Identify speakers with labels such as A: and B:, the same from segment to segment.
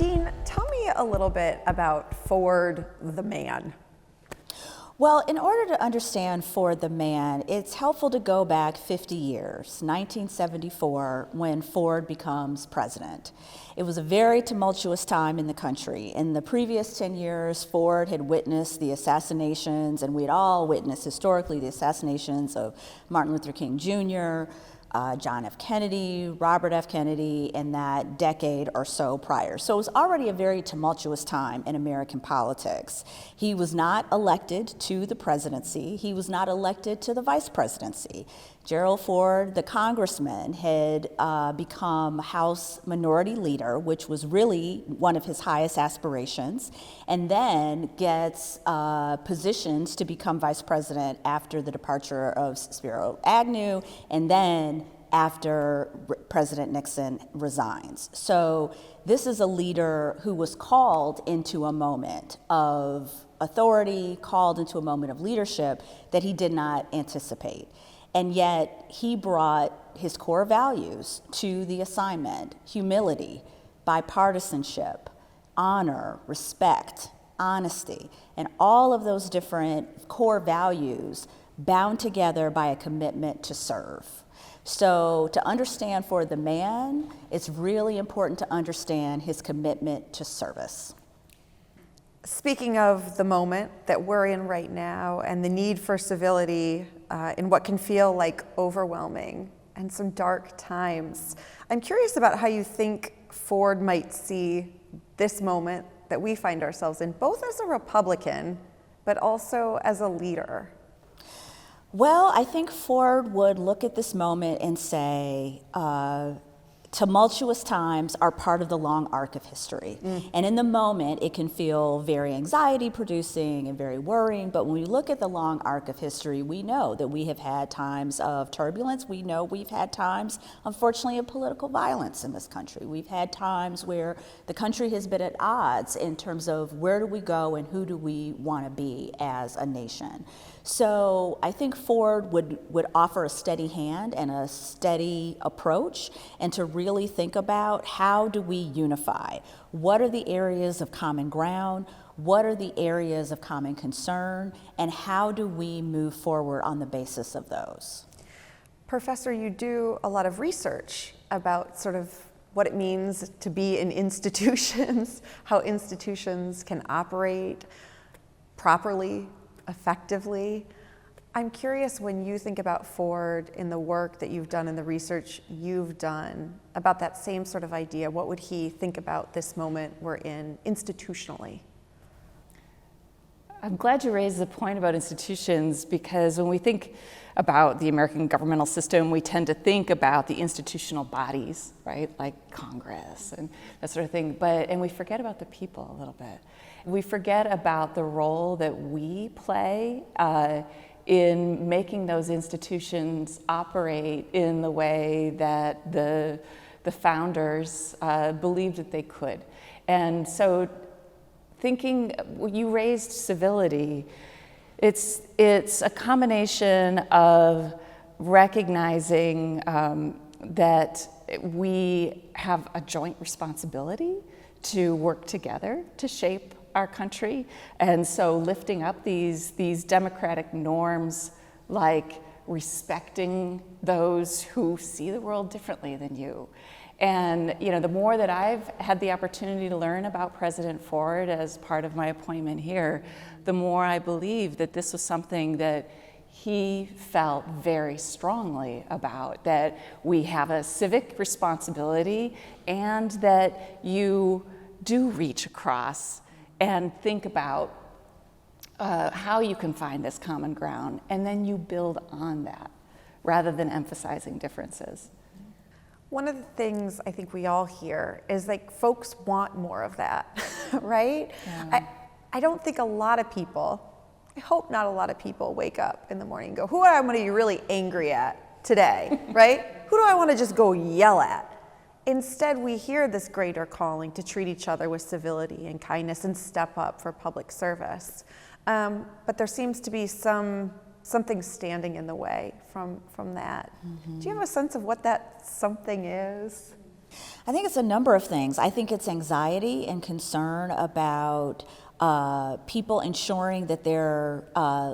A: Dean, tell me a little bit about Ford the man.
B: Well, in order to understand Ford the man, it's helpful to go back 50 years, 1974, when Ford becomes president. It was a very tumultuous time in the country. In the previous 10 years, Ford had witnessed the assassinations, and we'd all witnessed historically the assassinations of Martin Luther King Jr., John F. Kennedy, Robert F. Kennedy, in that decade or so prior. So it was already a very tumultuous time in American politics. He was not elected to the presidency. He was not elected to the vice presidency. Gerald Ford, the congressman, had become House Minority Leader, which was really one of his highest aspirations, and then gets positioned to become vice president after the departure of Spiro Agnew, and then after President Nixon resigns. So this is a leader who was called into a moment of authority, called into a moment of leadership that he did not anticipate. And yet he brought his core values to the assignment: humility, bipartisanship, honor, respect, honesty, and all of those different core values bound together by a commitment to serve. So to understand Ford the man, it's really important to understand his commitment to service.
A: Speaking of the moment that we're in right now and the need for civility in what can feel like overwhelming and some dark times, I'm curious about how you think Ford might see this moment that we find ourselves in, both as a Republican, but also as a leader.
B: Well, I think Ford would look at this moment and say, tumultuous times are part of the long arc of history. And in the moment, it can feel very anxiety-producing and very worrying, but when we look at the long arc of history, we know that we have had times of turbulence. We know we've had times, unfortunately, of political violence in this country. We've had times where the country has been at odds in terms of where do we go and who do we want to be as a nation. So I think Ford would offer a steady hand and a steady approach, and to really think about how do we unify? What are the areas of common ground? What are the areas of common concern? And how do we move forward on the basis of those?
A: Professor, you do a lot of research about sort of what it means to be in institutions, how institutions can operate properly, effectively. I'm curious, when you think about Ford in the work that you've done and the research you've done about that same sort of idea, what would he think about this moment we're in institutionally?
C: I'm glad you raised the point about institutions, because when we think about the American governmental system, we tend to think about the institutional bodies, right, like Congress and that sort of thing, and we forget about the people a little bit. We forget about the role that we play in making those institutions operate in the way that the founders believed that they could. And so thinking, you raised civility, it's a combination of recognizing that we have a joint responsibility to work together to shape our country, and so lifting up these democratic norms, like respecting those who see the world differently than you. And the more that I've had the opportunity to learn about President Ford as part of my appointment here, the more I believe that this was something that he felt very strongly about, that we have a civic responsibility and that you do reach across and think about how you can find this common ground, and then you build on that rather than emphasizing differences.
A: One of the things I think we all hear is like folks want more of that, right?
C: Yeah.
A: I don't think a lot of people, I hope not a lot of people wake up in the morning and go, who am I going to be really angry at today, right? Who do I want to just go yell at? Instead, we hear this greater calling to treat each other with civility and kindness and step up for public service. But there seems to be something standing in the way from that. Mm-hmm. Do you have a sense of what that something is?
B: I think it's a number of things. I think it's anxiety and concern about people ensuring that they're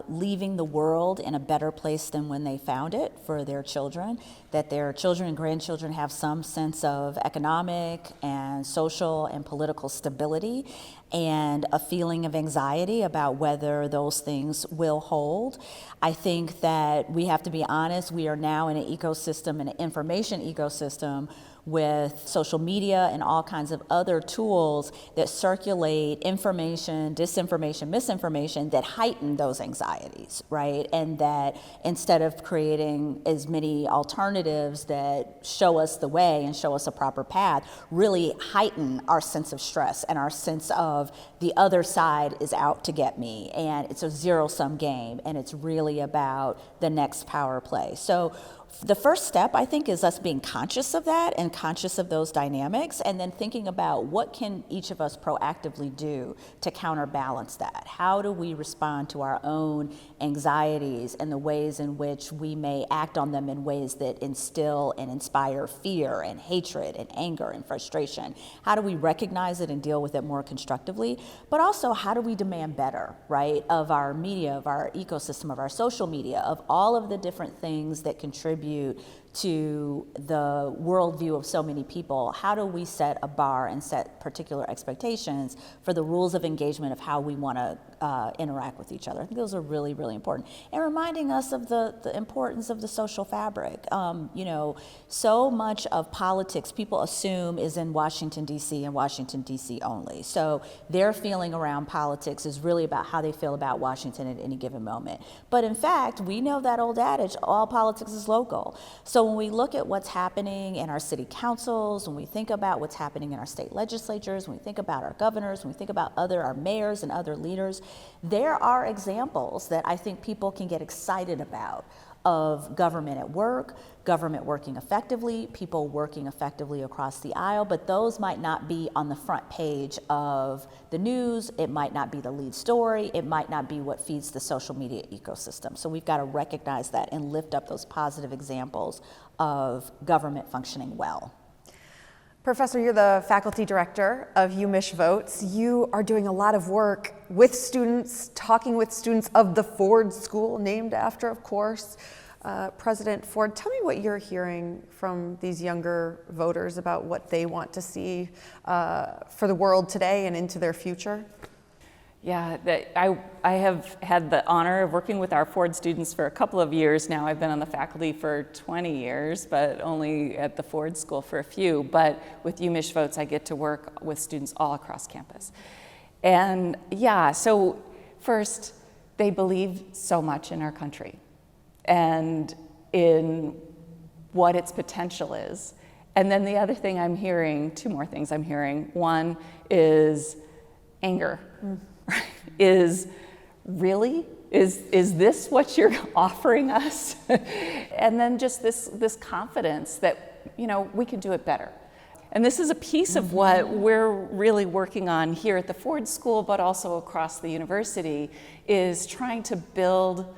B: leaving the world in a better place than when they found it for their children, that their children and grandchildren have some sense of economic and social and political stability, and a feeling of anxiety about whether those things will hold. I think that we have to be honest, we are now in an ecosystem, an information ecosystem, with social media and all kinds of other tools that circulate information, disinformation, misinformation that heighten those anxieties, right? And that instead of creating as many alternatives that show us the way and show us a proper path, really heighten our sense of stress and our sense of the other side is out to get me, and it's a zero-sum game, and it's really about the next power play. So the first step, I think, is us being conscious of that and conscious of those dynamics, and then thinking about what can each of us proactively do to counterbalance that. How do we respond to our own anxieties and the ways in which we may act on them in ways that instill and inspire fear and hatred and anger and frustration? How do we recognize it and deal with it more constructively? But also, how do we demand better, right, of our media, of our ecosystem, of our social media, of all of the different things that contribute to the worldview of so many people? How do we set a bar and set particular expectations for the rules of engagement of how we want to interact with each other? I think those are really, really important. And reminding us of the importance of the social fabric. You know, so much of politics people assume is in Washington, D.C. and Washington, D.C. only. So their feeling around politics is really about how they feel about Washington at any given moment. But in fact, we know that old adage, all politics is local. So when we look at what's happening in our city councils, when we think about what's happening in our state legislatures, when we think about our governors, when we think about our mayors and other leaders, there are examples that I think people can get excited about of government at work, government working effectively, people working effectively across the aisle, but those might not be on the front page of the news, it might not be the lead story, it might not be what feeds the social media ecosystem. So we've got to recognize that and lift up those positive examples of government functioning well.
A: Professor, you're the faculty director of UMICH Votes. You are doing a lot of work with students, talking with students of the Ford School, named after, of course, President Ford. Tell me what you're hearing from these younger voters about what they want to see for the world today and into their future.
C: Yeah, I have had the honor of working with our Ford students for a couple of years now. I've been on the faculty for 20 years, but only at the Ford School for a few. But with UMICH Votes, I get to work with students all across campus. And yeah, so first, they believe so much in our country and in what its potential is. And then the other thing I'm hearing, two more things I'm hearing. One is anger. Is really? Is this what you're offering us? And then just this confidence that, you know, we can do it better. And this is a piece of what we're really working on here at the Ford School, but also across the university, is trying to build,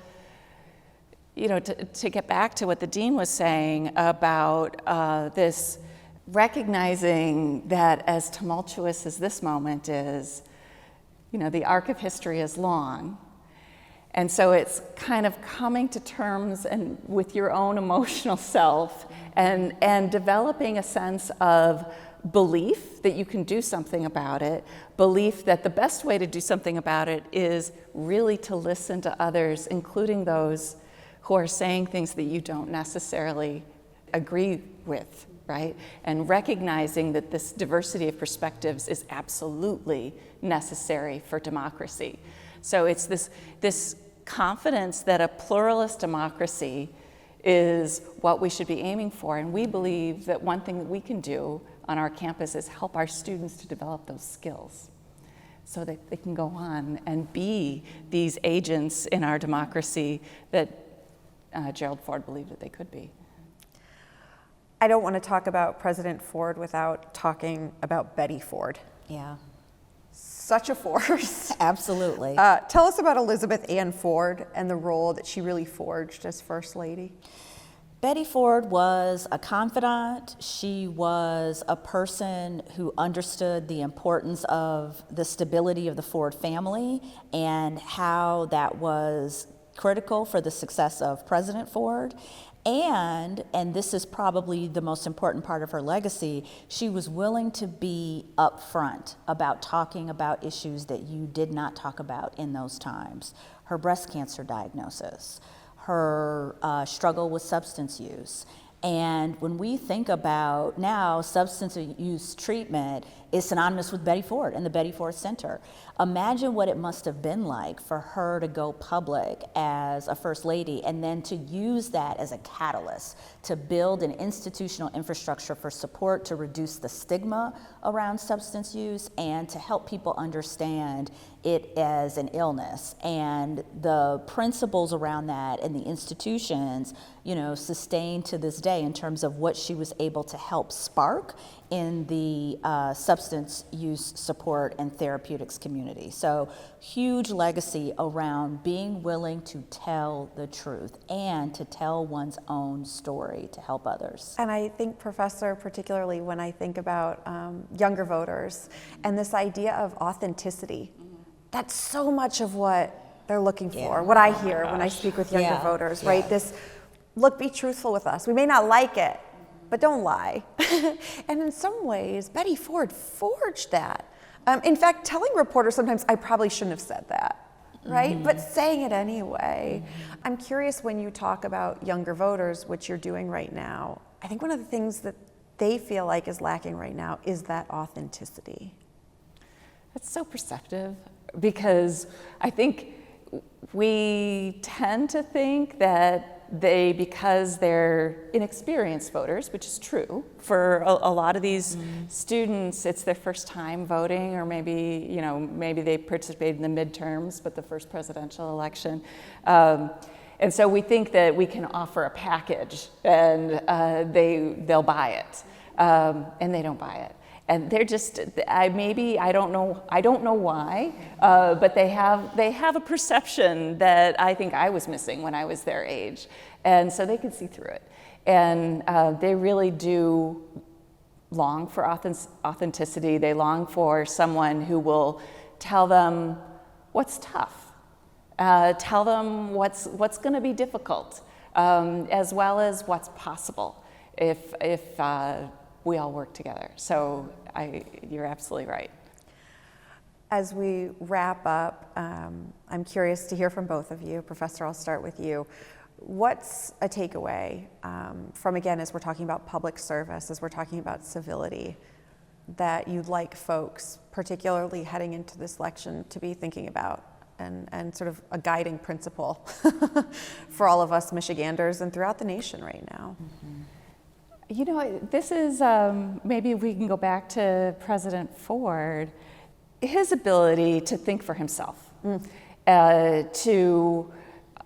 C: you know, to get back to what the dean was saying about this, recognizing that as tumultuous as this moment is, you know, the arc of history is long. And so it's kind of coming to terms and with your own emotional self and developing a sense of belief that you can do something about it, belief that the best way to do something about it is really to listen to others, including those who are saying things that you don't necessarily agree with, right? And recognizing that this diversity of perspectives is absolutely necessary for democracy. So it's this confidence that a pluralist democracy is what we should be aiming for. And we believe that one thing that we can do on our campus is help our students to develop those skills so that they can go on and be these agents in our democracy that Gerald Ford believed that they could be.
A: I don't want to talk about President Ford without talking about Betty Ford.
B: Yeah.
A: Such a force.
B: Absolutely.
A: Tell us about Elizabeth Ann Ford and the role that she really forged as First Lady.
B: Betty Ford was a confidant. She was a person who understood the importance of the stability of the Ford family and how that was critical for the success of President Ford. And this is probably the most important part of her legacy, she was willing to be upfront about talking about issues that you did not talk about in those times. Her breast cancer diagnosis, her struggle with substance use. And when we think about now substance use treatment is synonymous with Betty Ford and the Betty Ford Center. Imagine what it must have been like for her to go public as a first lady and then to use that as a catalyst to build an institutional infrastructure for support to reduce the stigma around substance use and to help people understand it as an illness. And the principles around that and the institutions, sustain to this day in terms of what she was able to help spark in the substance use support and therapeutics community. So huge legacy around being willing to tell the truth and to tell one's own story to help others.
A: And I think, Professor, particularly when I think about younger voters and this idea of authenticity, that's so much of what they're looking for, what I hear when I speak with younger voters, right? This, look, be truthful with us. We may not like it, but don't lie. And in some ways, Betty Ford forged that. In fact, telling reporters sometimes, I probably shouldn't have said that, right? But saying it anyway. I'm curious, when you talk about younger voters, which you're doing right now, I think one of the things that they feel like is lacking right now is that authenticity.
C: That's so perceptive, because I think we tend to think that because they're inexperienced voters, which is true for a lot of these students, it's their first time voting, or maybe they participated in the midterms, but the first presidential election. And so we think that we can offer a package and they'll buy it, and they don't buy it. And they're just, I don't know why, but they have a perception that I think I was missing when I was their age. And so they can see through it. And they really do long for authenticity. They long for someone who will tell them what's tough, tell them what's gonna be difficult, as well as what's possible if we all work together. So you're absolutely right.
A: As we wrap up, I'm curious to hear from both of you. Professor, I'll start with you. What's a takeaway from, again, as we're talking about public service, as we're talking about civility, that you'd like folks, particularly heading into this election, to be thinking about, and sort of a guiding principle for all of us Michiganders and throughout the nation right now?
C: This is, maybe we can go back to President Ford, his ability to think for himself, to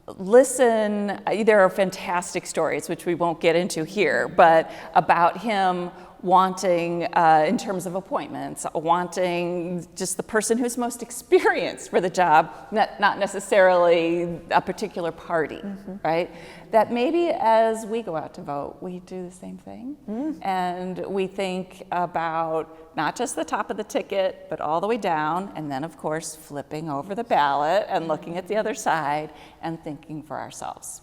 C: listen. There are fantastic stories, which we won't get into here, but about him wanting, in terms of appointments, wanting just the person who's most experienced for the job, not necessarily a particular party, right? That maybe as we go out to vote, we do the same thing. And we think about not just the top of the ticket, but all the way down, and then of course, flipping over the ballot and looking at the other side and thinking for ourselves.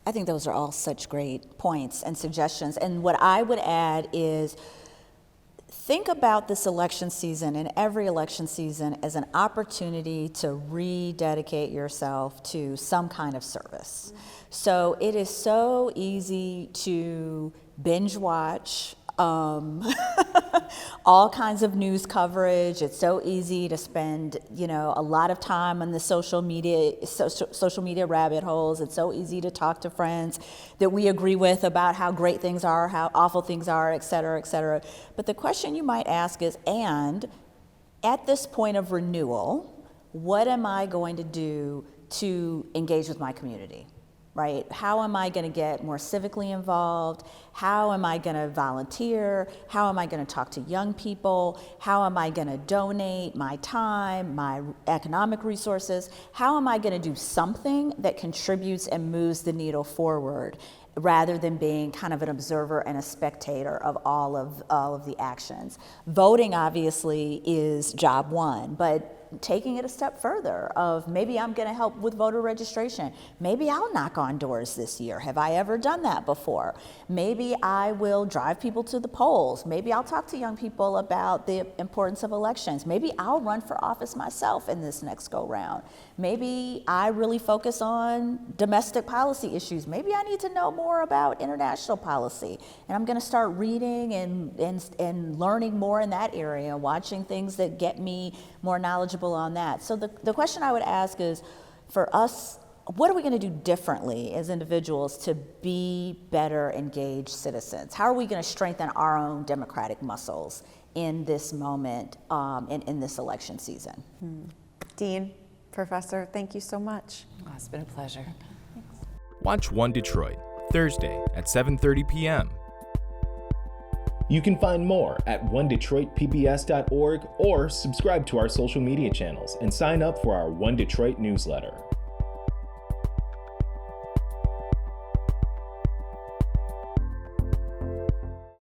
B: I think those are all such great points and suggestions. And what I would add is think about this election season and every election season as an opportunity to rededicate yourself to some kind of service. So it is so easy to binge watch all kinds of news coverage. It's so easy to spend, a lot of time on the social media rabbit holes. It's so easy to talk to friends that we agree with about how great things are, how awful things are, et cetera, et cetera. But the question you might ask is, and at this point of renewal, what am I going to do to engage with my community? right? How am I going to get more civically involved? How am I going to volunteer? How am I going to talk to young people? How am I going to donate my time, my economic resources? How am I going to do something that contributes and moves the needle forward, rather than being kind of an observer and a spectator of all of the actions? Voting obviously is job one, but taking it a step further of maybe I'm going to help with voter registration. Maybe I'll knock on doors this year. Have I ever done that before? Maybe I will drive people to the polls. Maybe I'll talk to young people about the importance of elections. Maybe I'll run for office myself in this next go round. Maybe I really focus on domestic policy issues. Maybe I need to know more about international policy. And I'm going to start reading and learning more in that area, watching things that get me more knowledgeable on that. So the question I would ask is, for us, what are we going to do differently as individuals to be better engaged citizens? How are we going to strengthen our own democratic muscles in this moment, in this election season?
A: Dean, Professor, thank you so much.
C: Oh, it's been a pleasure.
D: Watch One Detroit, Thursday at 7:30 p.m.
E: You can find more at onedetroitpbs.org or subscribe to our social media channels and sign up for our One Detroit newsletter.